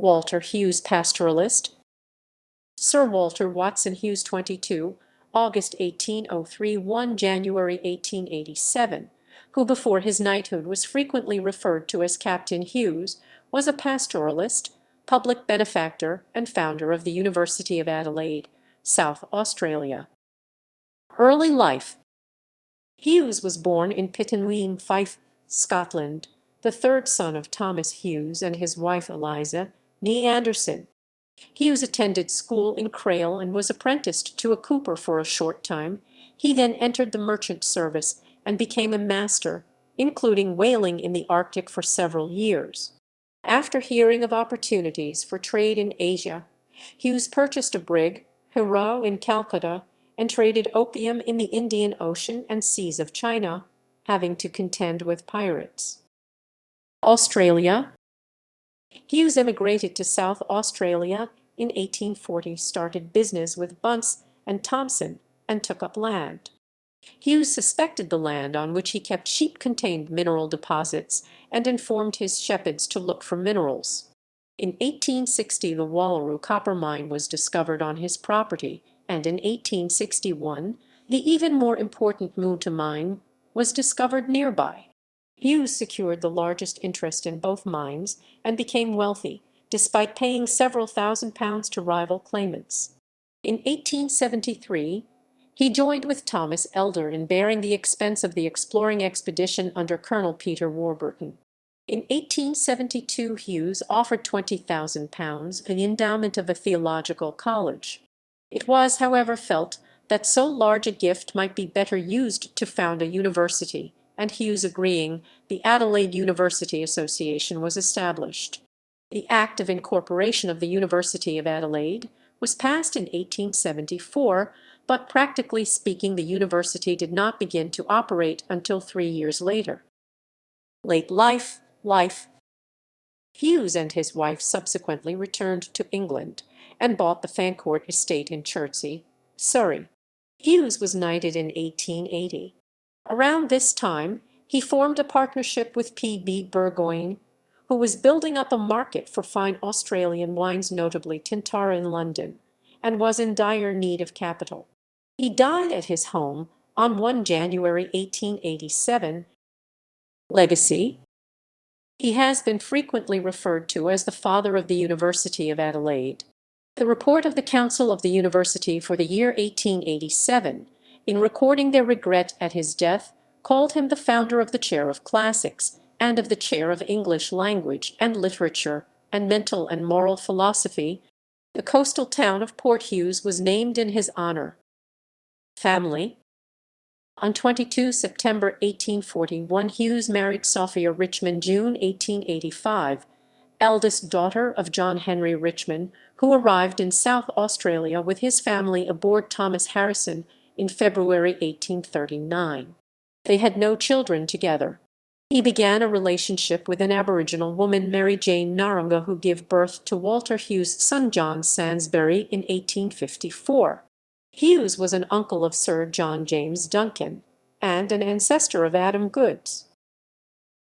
Walter Hughes, pastoralist. Sir Walter Watson Hughes, 22, August 1803 – 1 January 1887, who before his knighthood was frequently referred to as Captain Hughes, was a pastoralist, public benefactor, and founder of the University of Adelaide, South Australia. Early life. Hughes was born in Pittenweem, Fife, Scotland, the third son of Thomas Hughes and his wife Eliza, née Anderson. Hughes attended school in Crail and was apprenticed to a cooper for a short time. He then entered the merchant service and became a master, including whaling in the Arctic for several years. After hearing of opportunities for trade in Asia, Hughes purchased a brig, Hero, in Calcutta, and traded opium in the Indian Ocean and seas of China, having to contend with pirates. Australia. Hughes emigrated to South Australia in 1840, started business with Bunce and Thompson, and took up land. Hughes suspected the land on which he kept sheep contained mineral deposits and informed his shepherds to look for minerals. In 1860 the Wallaroo copper mine was discovered on his property, and in 1861 the even more important Moonta mine was discovered nearby. Hughes secured the largest interest in both mines and became wealthy, despite paying several £1,000s to rival claimants. In 1873, he joined with Thomas Elder in bearing the expense of the exploring expedition under Colonel Peter Warburton. In 1872 Hughes offered £20,000, the endowment of a theological college. It was, however, felt that so large a gift might be better used to found a university, and Hughes agreeing, the Adelaide University Association was established. The Act of Incorporation of the University of Adelaide was passed in 1874, but practically speaking the university did not begin to operate until 3 years later. Late life. Hughes and his wife subsequently returned to England and bought the Fancourt estate in Chertsey, Surrey. Hughes was knighted in 1880. Around this time, he formed a partnership with P.B. Burgoyne, who was building up a market for fine Australian wines, notably Tintara in London, and was in dire need of capital. He died at his home on 1 January 1887. Legacy. He has been frequently referred to as the father of the University of Adelaide. The report of the Council of the University for the year 1887, in recording their regret at his death, called him the founder of the Chair of Classics and of the Chair of English Language and Literature and Mental and Moral Philosophy. The coastal town of Port Hughes was named in his honor. Family. On 22 September 1841 Hughes married Sophia Richmond. June 1885, eldest daughter of John Henry Richmond, who arrived in South Australia with his family aboard Thomas Harrison in February 1839. They had no children together. He began a relationship with an Aboriginal woman, Mary Jane Narunga, who gave birth to Walter Hughes' son John Sansbury in 1854. Hughes was an uncle of Sir John James Duncan and an ancestor of Adam Goods.